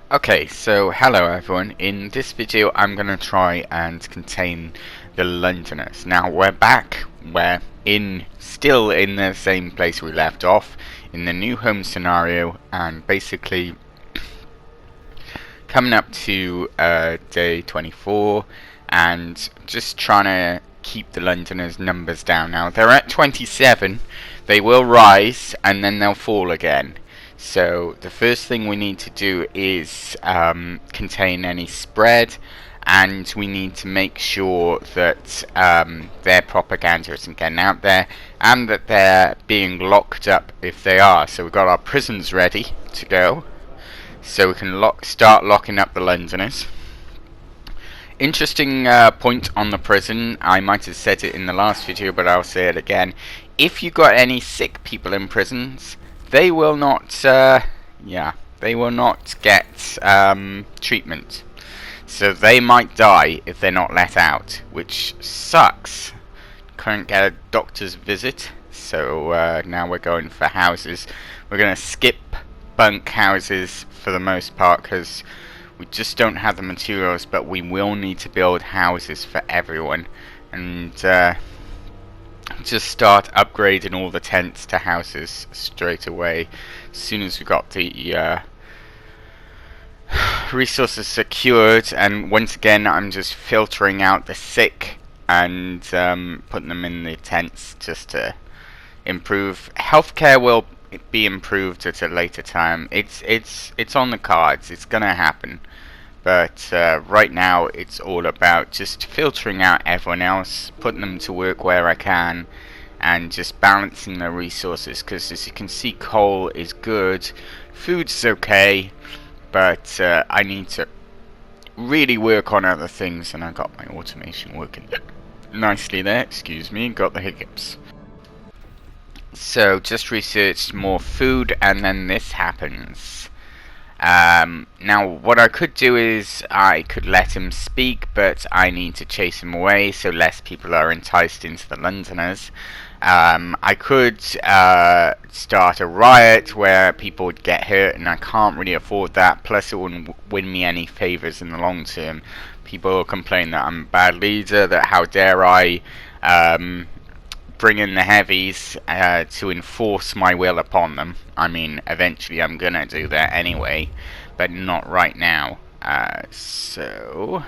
Okay, so hello everyone. In this video I'm going to try and contain the Londoners. Now we're back, still in the same place we left off, in the new home scenario, and basically coming up to day 24 and just trying to keep the Londoners' numbers down. Now they're at 27, they will rise and then they'll fall again. So the first thing we need to do is contain any spread, and we need to make sure that their propaganda isn't getting out there, and that they're being locked up if they are. So we've got our prisons ready to go, so we can start locking up the Londoners. Interesting point on the prison. I might have said it in the last video, but I'll say it again. If you got any sick people in prisons, they will not, they will not get treatment. So they might die if they're not let out, which sucks. Couldn't get a doctor's visit, so now we're going for houses. We're going to skip bunk houses for the most part, because we just don't have the materials, but we will need to build houses for everyone. And just start upgrading all the tents to houses straight away as soon as we got the resources secured. And once again, I'm just filtering out the sick and putting them in the tents just to improve. Healthcare will be improved at a later time. It's on the cards. It's gonna happen. But right now it's all about just filtering out everyone else, putting them to work where I can, and just balancing the resources, because as you can see, coal is good, food's okay, but I need to really work on other things. And I got my automation working nicely there, excuse me, got the hiccups. So just researched more food, and then this happens. Now what I could do is I could let him speak, but I need to chase him away so less people are enticed into the Londoners. I could start a riot where people would get hurt, and I can't really afford that, plus it wouldn't win me any favours in the long term. People will complain that I'm a bad leader, that how dare I bring in the heavies to enforce my will upon them. I mean, eventually I'm gonna do that anyway, but not right now. So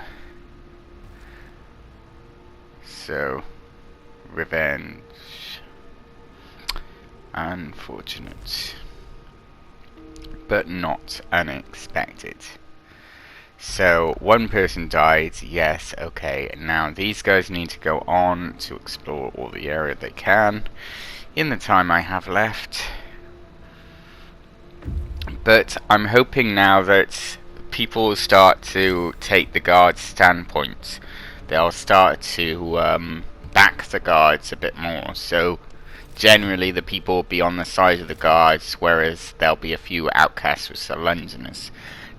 revenge. Unfortunate, but not unexpected. So one person died, yes, okay. Now these guys need to go on to explore all the area they can in the time I have left. But I'm hoping now that people will start to take the guards' standpoint. They'll start to back the guards a bit more. So generally the people will be on the side of the guards, whereas there'll be a few outcasts with the Londoners.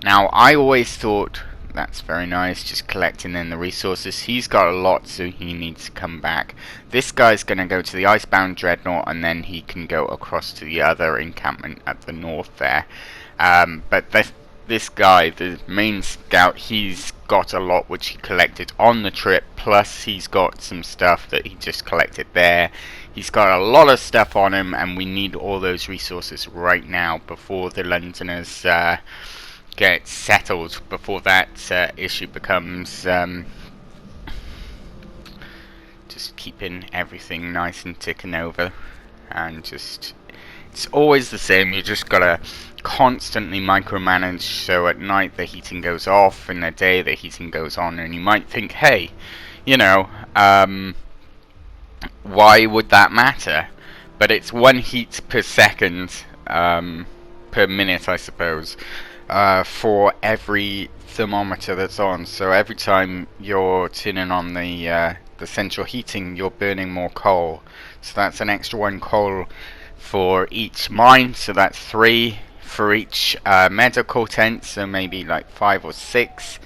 Now, I always thought, that's very nice, just collecting in the resources. He's got a lot, so he needs to come back. This guy's going to go to the Icebound Dreadnought, and then he can go across to the other encampment at the north there. But this guy, the main scout, he's got a lot which he collected on the trip, plus he's got some stuff that he just collected there. He's got a lot of stuff on him, and we need all those resources right now before the Londoners get settled, before that issue becomes just keeping everything nice and ticking over. And just, it's always the same, you just gotta constantly micromanage, so at night the heating goes off, in the day the heating goes on, and you might think, hey, you know, why would that matter? But it's 1 heat per second, per minute I suppose, for every thermometer that's on. So every time you're turning on the central heating, you're burning more coal. So that's an extra 1 coal for each mine, so that's 3 for each medical tent, so maybe like 5 or 6.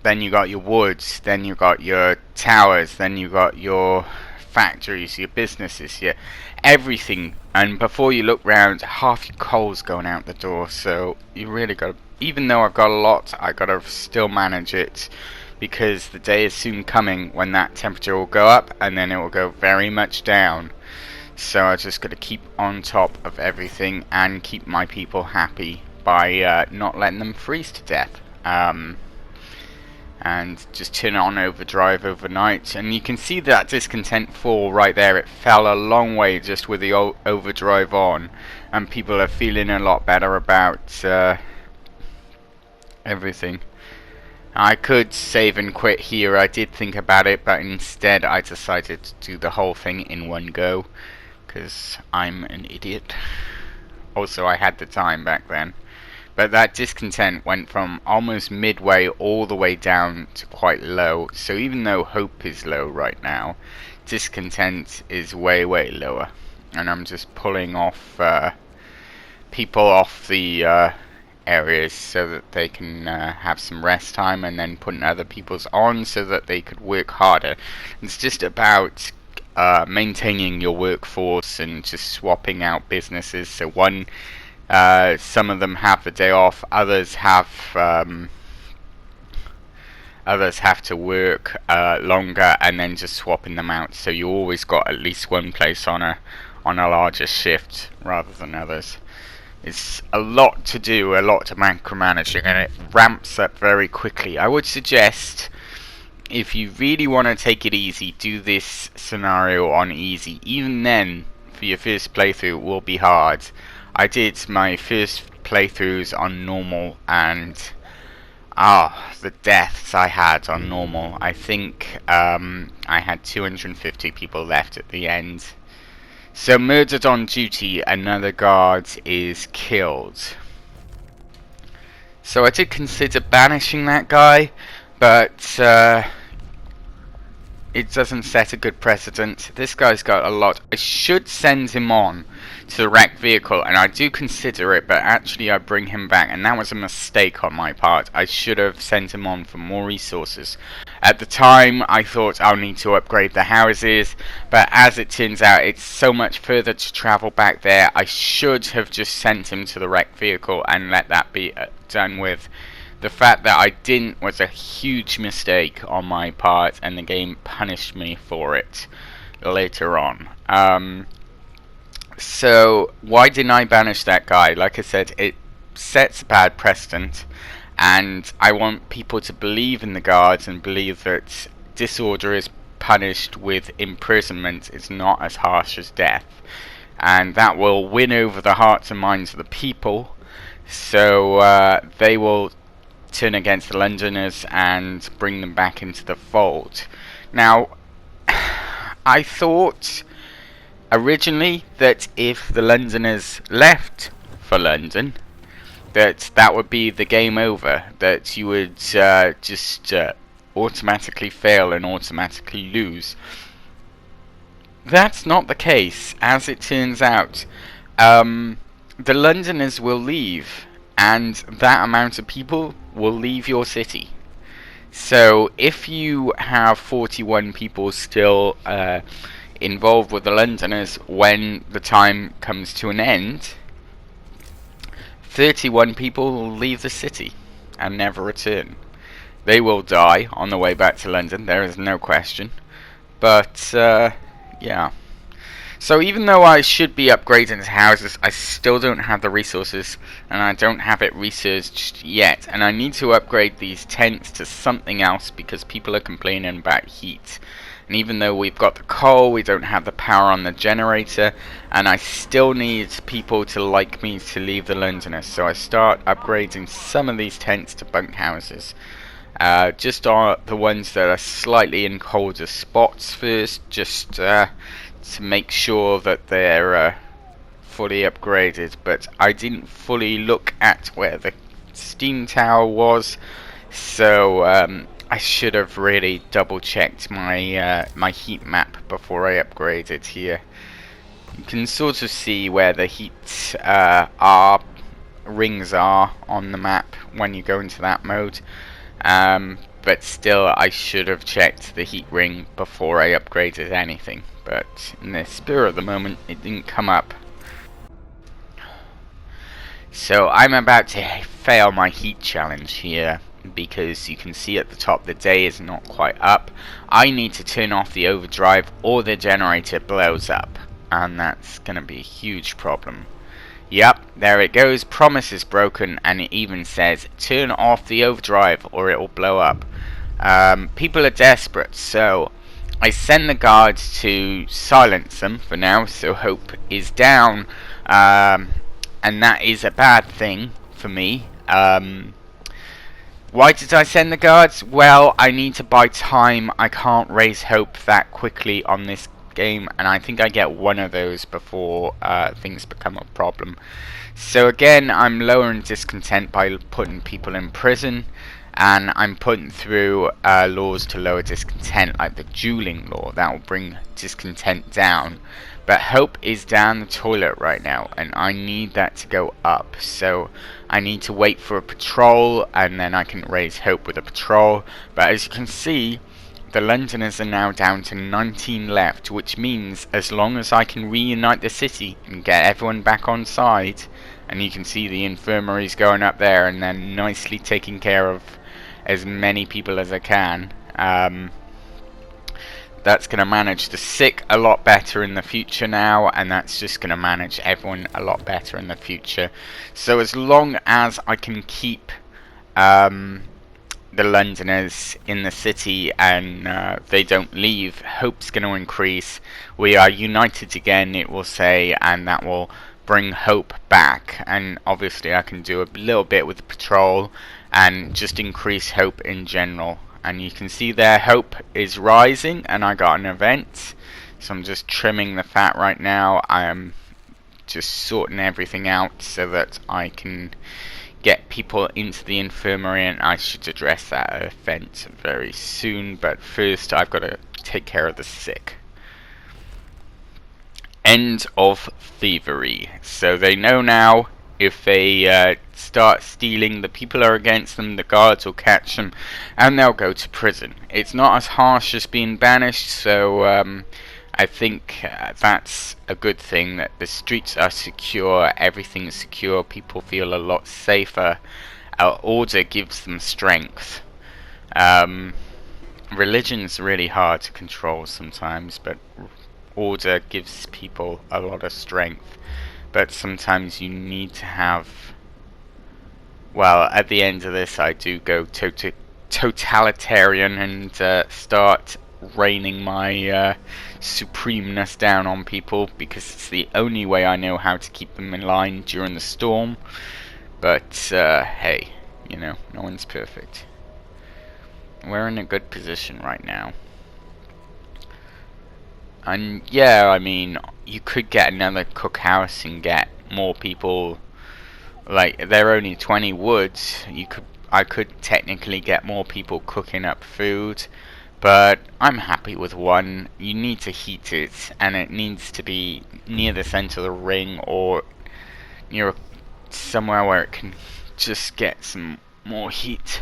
Then you got your woods, then you got your towers, then you got your factories, your businesses, your everything. And before you look round, half your coal's going out the door. So you really got to, even though I've got a lot, I got to still manage it, because the day is soon coming when that temperature will go up and then it will go very much down. So I just got to keep on top of everything and keep my people happy by not letting them freeze to death. And just turn on overdrive overnight, and you can see that discontent fall right there. It fell a long way just with the overdrive on, and people are feeling a lot better about everything. I could save and quit here. I did think about it, but instead I decided to do the whole thing in one go, because I'm an idiot. Also, I had the time back then. But that discontent went from almost midway all the way down to quite low. So even though hope is low right now, discontent is way, way lower. And I'm just pulling off people off the areas so that they can have some rest time, and then putting other people's on so that they could work harder. It's just about maintaining your workforce and just swapping out businesses. So one, some of them have the day off, others have to work longer, and then just swapping them out. So you always got at least one place on a larger shift rather than others. It's a lot to do, a lot to micromanaging, and it ramps up very quickly. I would suggest, if you really want to take it easy, do this scenario on easy. Even then, for your first playthrough, it will be hard. I did my first playthroughs on normal, and the deaths I had on normal. I think I had 250 people left at the end. So murdered on duty, another guard is killed. So I did consider banishing that guy, but it doesn't set a good precedent. This guy's got a lot. I should send him on to the wrecked vehicle, and I do consider it, but actually I bring him back, and that was a mistake on my part. I should have sent him on for more resources. At the time, I thought I'll need to upgrade the houses, but as it turns out, it's so much further to travel back there. I should have just sent him to the wrecked vehicle and let that be done with. The fact that I didn't was a huge mistake on my part, and the game punished me for it later on. So why didn't I banish that guy? Like I said, it sets a bad precedent, and I want people to believe in the guards and believe that disorder is punished with imprisonment. It's not as harsh as death, and that will win over the hearts and minds of the people, so they will turn against the Londoners and bring them back into the fold. Now, I thought originally that if the Londoners left for London, that would be the game over, that you would just automatically fail and automatically lose. That's not the case, as it turns out. The Londoners will leave, and that amount of people will leave your city. So if you have 41 people still involved with the Londoners when the time comes to an end, 31 people will leave the city and never return. They will die on the way back to London, there is no question. But yeah. So even though I should be upgrading the houses, I still don't have the resources, and I don't have it researched yet. And I need to upgrade these tents to something else because people are complaining about heat. And even though we've got the coal, we don't have the power on the generator, and I still need people to like me to leave the Londoners. So I start upgrading some of these tents to bunkhouses. Just on the ones that are slightly in colder spots first, just to make sure that they're fully upgraded. But I didn't fully look at where the steam tower was, so I should have really double checked my my heat map before I upgraded here. You can sort of see where the heat rings are on the map when you go into that mode. but still I should have checked the heat ring before I upgraded anything, but in the spur of the moment it didn't come up. So I'm about to fail my heat challenge here, because you can see at the top the day is not quite up. I need to turn off the overdrive or the generator blows up, and that's gonna be a huge problem. Yep, there it goes, promise is broken, and it even says turn off the overdrive or it will blow up. People are desperate, so I send the guards to silence them for now, so hope is down, and that is a bad thing for me. Why did I send the guards? Well, I need to buy time. I can't raise hope that quickly on this game, and I think I get one of those before things become a problem. So again, I'm lowering discontent by putting people in prison, and I'm putting through laws to lower discontent, like the dueling law. That will bring discontent down. But hope is down the toilet right now, and I need that to go up. So I need to wait for a patrol, and then I can raise hope with a patrol. But as you can see, the Londoners are now down to 19 left, which means as long as I can reunite the city and get everyone back on side, and you can see the infirmaries going up there, and then nicely taking care of as many people as I can. That's going to manage the sick a lot better in the future now, and that's just going to manage everyone a lot better in the future. So as long as I can keep the Londoners in the city and they don't leave, hope's going to increase. We are united again, it will say, and that will bring hope back. And obviously I can do a little bit with the patrol and just increase hope in general. And you can see there hope is rising, and I got an event, so I'm just trimming the fat right now. I am just sorting everything out so that I can get people into the infirmary, and I should address that event very soon. But first I've got to take care of the sick. End of thievery. So they know now, if they start stealing, the people are against them, the guards will catch them, and they'll go to prison. It's not as harsh as being banished, so I think that's a good thing, that the streets are secure, everything's secure, people feel a lot safer. Our order gives them strength. Religion's really hard to control sometimes, but order gives people a lot of strength. But sometimes you need to have, well, at the end of this I do go totalitarian and start raining my supremeness down on people, because it's the only way I know how to keep them in line during the storm. But hey, you know, no one's perfect. We're in a good position right now. And yeah, I mean, you could get another cookhouse and get more people. Like, they're only 20 woods. I could technically get more people cooking up food, but I'm happy with one. You need to heat it, and it needs to be near the center of the ring, or near somewhere where it can just get some more heat.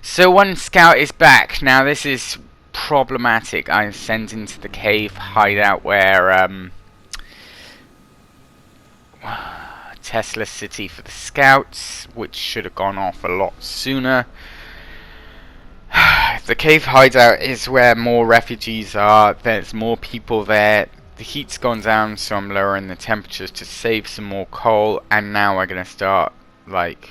So one scout is back. Now this is problematic. I sent into the cave hideout where Tesla City for the scouts, which should have gone off a lot sooner. The cave hideout is where more refugees are. There's more people there. The heat's gone down, so I'm lowering the temperatures to save some more coal. And now we're gonna start, like,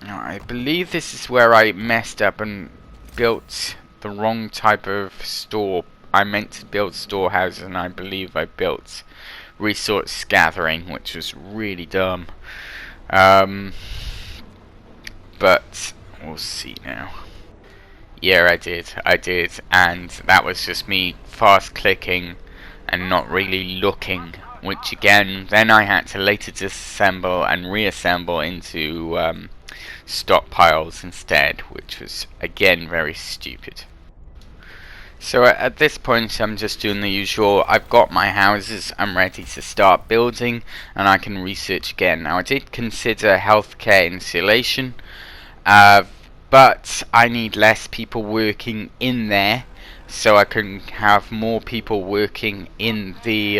I believe this is where I messed up and built the wrong type of store. I meant to build storehouses, and I believe I built resource gathering, which was really dumb. But we'll see now. Yeah, I did, and that was just me fast clicking and not really looking, which again, then I had to later disassemble and reassemble into stockpiles instead, which was again very stupid. So at this point I'm just doing the usual. I've got my houses, I'm ready to start building, and I can research again. Now I did consider healthcare insulation, Uh, but I need less people working in there, so I can have more people working in the,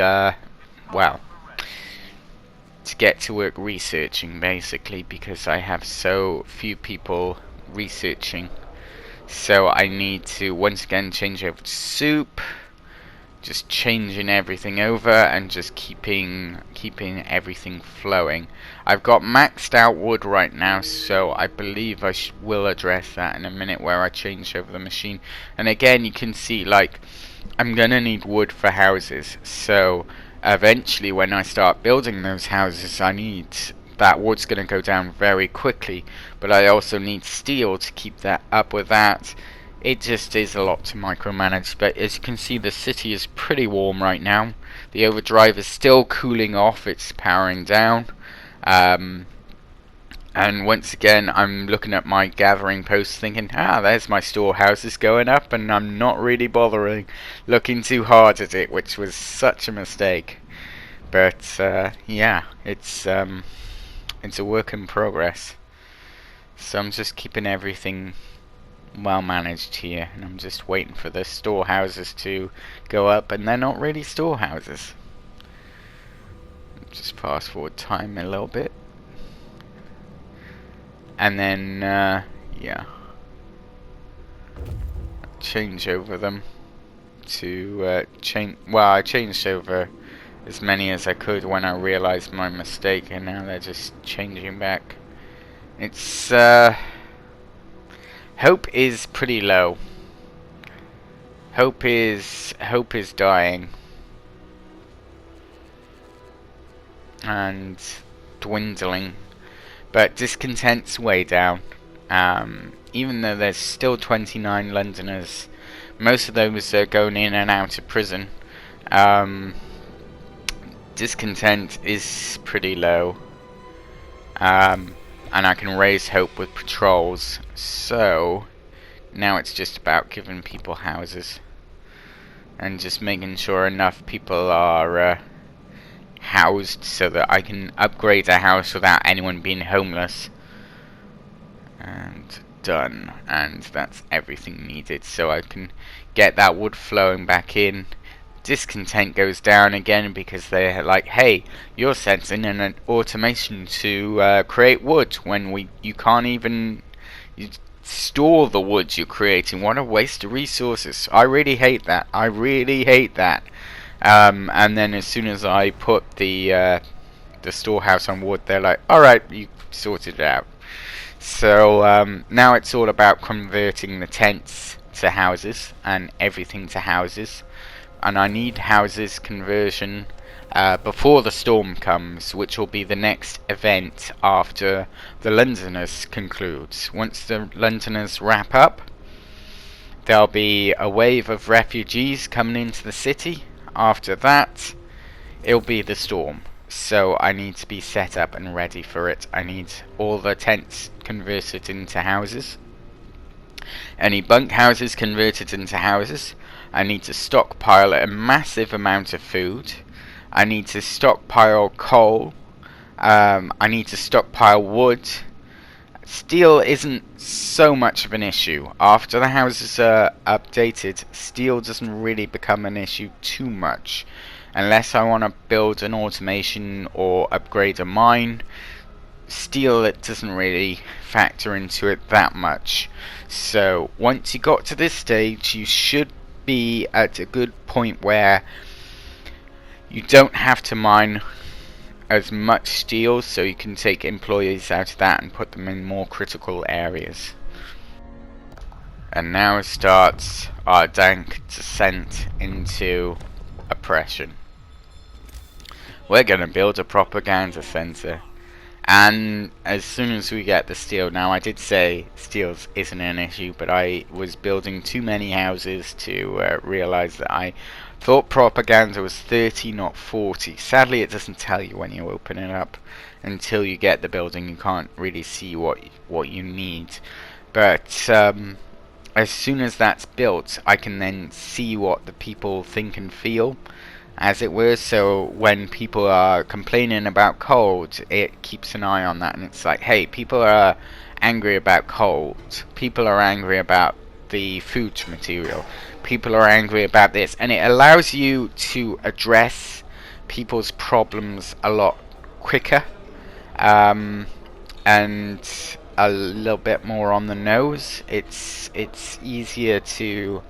well, to get to work researching, basically, because I have so few people researching. So I need to once again change over to soup, just changing everything over and just keeping everything flowing. I've got maxed out wood right now, so I believe I will address that in a minute where I change over the machine. And again, you can see, like, I'm gonna need wood for houses, so eventually when I start building those houses, I need that wood's gonna go down very quickly, but I also need steel to keep that up with that. It just is a lot to micromanage, but as you can see, the city is pretty warm right now. The overdrive is still cooling off, it's powering down. And once again, I'm looking at my gathering posts thinking, there's my storehouses going up, and I'm not really bothering looking too hard at it, which was such a mistake. But, yeah, it's a work in progress. So I'm just keeping everything well managed here, and I'm just waiting for the storehouses to go up, and they're not really storehouses. Just fast forward time a little bit. And then, yeah, change over them to I changed over as many as I could when I realized my mistake, and now they're just changing back. It's, hope is pretty low. Hope is dying. And dwindling. But discontent's way down. Even though there's still 29 Londoners, most of those are going in and out of prison. Discontent is pretty low. And I can raise hope with patrols. So now it's just about giving people houses. And just making sure enough people are housed so that I can upgrade a house without anyone being homeless. And done. And that's everything needed, so I can get that wood flowing back in. Discontent goes down again because they're like, hey, you're sensing an automation to create wood when you can't even store the wood you're creating. What a waste of resources. I really hate that. I really hate that. And then as soon as I put the storehouse on wood, they're like, alright, you sorted it out. So now it's all about converting the tents to houses and everything to houses. And I need houses conversion before the storm comes, which will be the next event after the Londoners concludes. Once the Londoners wrap up, there'll be a wave of refugees coming into the city. After that, it'll be the storm. So I need to be set up and ready for it. I need all the tents converted into houses. Any bunkhouses converted into houses. I need to stockpile a massive amount of food. I need to stockpile coal. I need to stockpile wood. Steel isn't so much of an issue. After the houses are updated, steel doesn't really become an issue too much. Unless I want to build an automation or upgrade a mine, steel, it doesn't really factor into it that much. So once you got to this stage, you should be at a good point where you don't have to mine as much steel, so you can take employees out of that and put them in more critical areas. And now starts our dank descent into oppression. We're gonna build a propaganda center. And as soon as we get the steel, now I did say steel isn't an issue, but I was building too many houses to realize that I thought propaganda was 30, not 40. Sadly, it doesn't tell you when you open it up. Until you get the building, you can't really see what you need. But as soon as that's built, I can then see what the people think and feel. as it were. So when people are complaining about cold, it keeps an eye on that, and it's like, hey, people are angry about cold. People are angry about the food material. People are angry about this, and it allows you to address people's problems a lot quicker, and a little bit more on the nose. It's easier to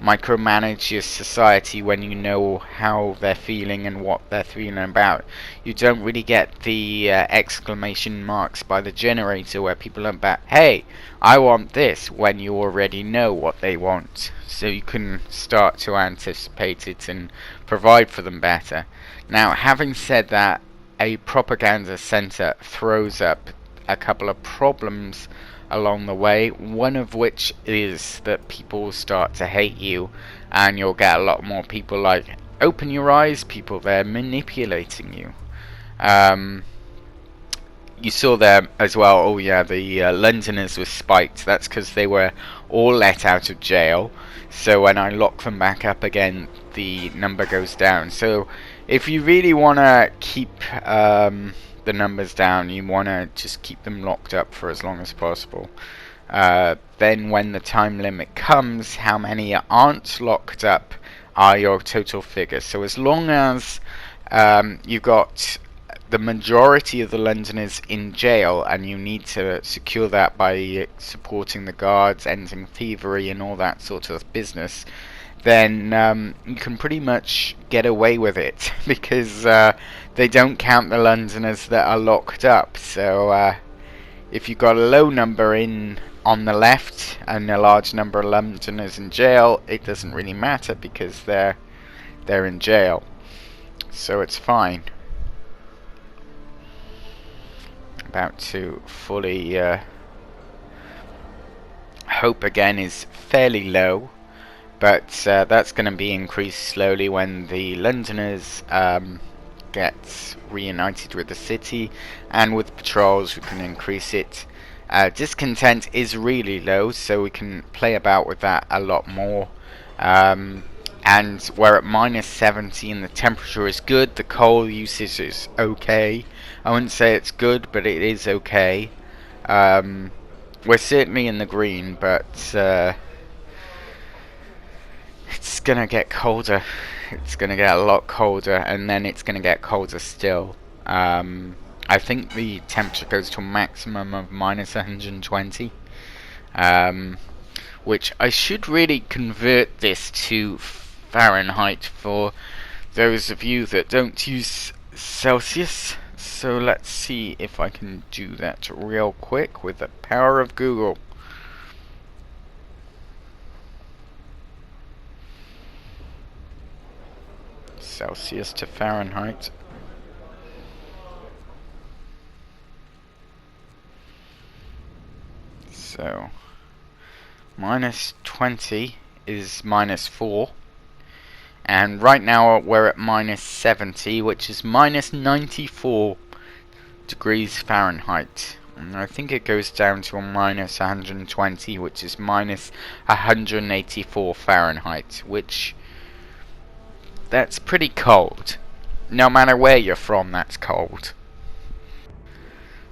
micromanage your society when you know how they're feeling and what they're feeling about. You don't really get the exclamation marks by the generator where people are about, hey, I want this, when you already know what they want. So you can start to anticipate it and provide for them better. Now, having said that, a propaganda center throws up a couple of problems along the way, one of which is that people start to hate you, and you'll get a lot more people like, open your eyes, people, they're manipulating you. You saw there as well, oh yeah, the Londoners were spiked. That's because they were all let out of jail, so when I lock them back up again, the number goes down. So if you really want to keep the numbers down, you want to just keep them locked up for as long as possible. Then when the time limit comes, how many aren't locked up are your total figures. So as long as you've got the majority of the Londoners in jail, and you need to secure that by supporting the guards, ending thievery and all that sort of business, then you can pretty much get away with it because they don't count the Londoners that are locked up. So if you've got a low number in on the left and a large number of Londoners in jail, it doesn't really matter because they're in jail. So it's fine. About to fully hope again is fairly low, but that's going to be increased slowly when the Londoners get reunited with the city, and with patrols we can increase it. Discontent is really low, so we can play about with that a lot more. And we're at -70 and the temperature is good. The coal usage is okay. I wouldn't say it's good, but it is okay. We're certainly in the green, but it's gonna get colder. It's gonna get a lot colder, and then it's gonna get colder still. I think the temperature goes to a maximum of -120. Which I should really convert this to Fahrenheit for those of you that don't use Celsius. So let's see if I can do that real quick with the power of Google. Celsius to Fahrenheit. So -20 is -4, and right now we're at -70, which is -94 degrees Fahrenheit, and I think it goes down to a -120, which is -184 Fahrenheit, which that's pretty cold. No matter where you're from, that's cold.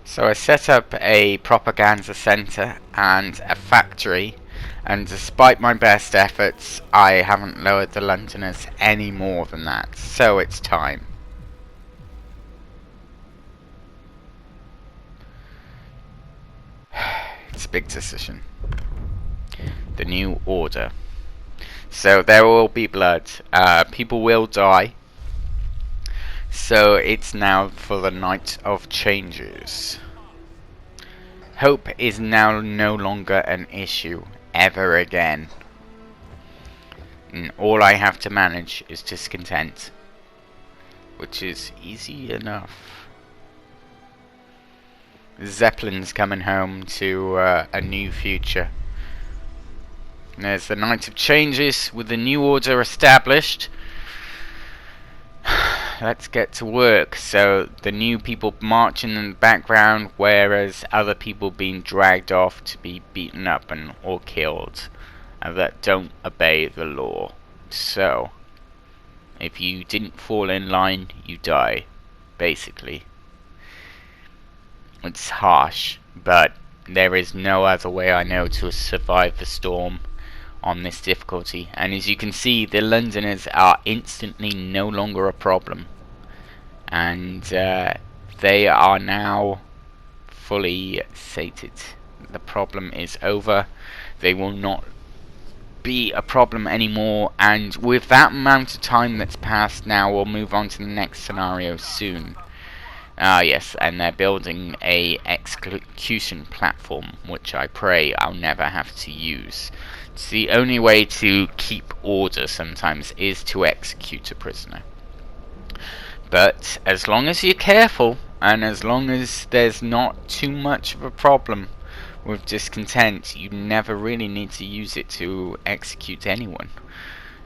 So I set up a propaganda center and a factory, and despite my best efforts, I haven't lowered the Londoners any more than that. So it's time. It's a big decision. The new order. So there will be blood. People will die. So it's now for the night of changes. Hope is now no longer an issue ever again. And all I have to manage is discontent, which is easy enough. Zeppelin's coming home to a new future. And there's the night of changes with the new order established. Let's get to work. So the new people marching in the background, whereas other people being dragged off to be beaten up and or killed that don't obey the law. So If you didn't fall in line, you die, basically. It's harsh, but there is no other way I know to survive the storm on this difficulty. And as you can see, the Londoners are instantly no longer a problem. And they are now fully sated. The problem is over. They will not be a problem anymore, and with that amount of time that's passed now, we'll move on to the next scenario soon. Yes, and they're building a execution platform, which I pray I'll never have to use. It's the only way to keep order sometimes is to execute a prisoner. But as long as you're careful, and as long as there's not too much of a problem with discontent, you never really need to use it to execute anyone.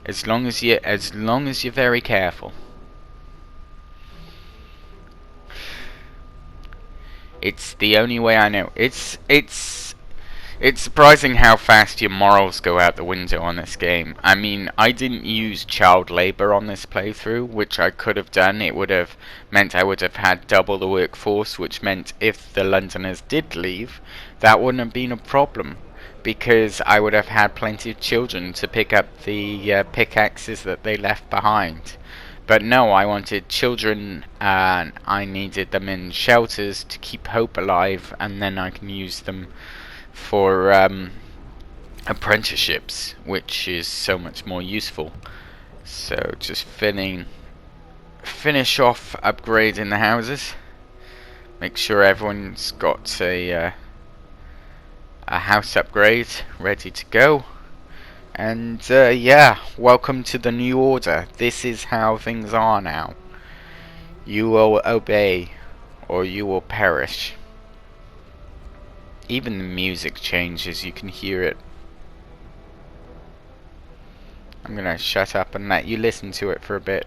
As long as you're very careful. It's the only way I know. It's surprising how fast your morals go out the window on this game. I mean, I didn't use child labor on this playthrough, which I could have done. It would have meant I would have had double the workforce, which meant if the Londoners did leave, that wouldn't have been a problem, because I would have had plenty of children to pick up the pickaxes that they left behind. But no, I wanted children, and I needed them in shelters to keep hope alive, and then I can use them for apprenticeships, which is so much more useful. So just finish off upgrading the houses. Make sure everyone's got a house upgrade ready to go. And yeah, welcome to the new order. This is how things are now. You will obey, or you will perish. Even the music changes, you can hear it. I'm gonna shut up and let you listen to it for a bit.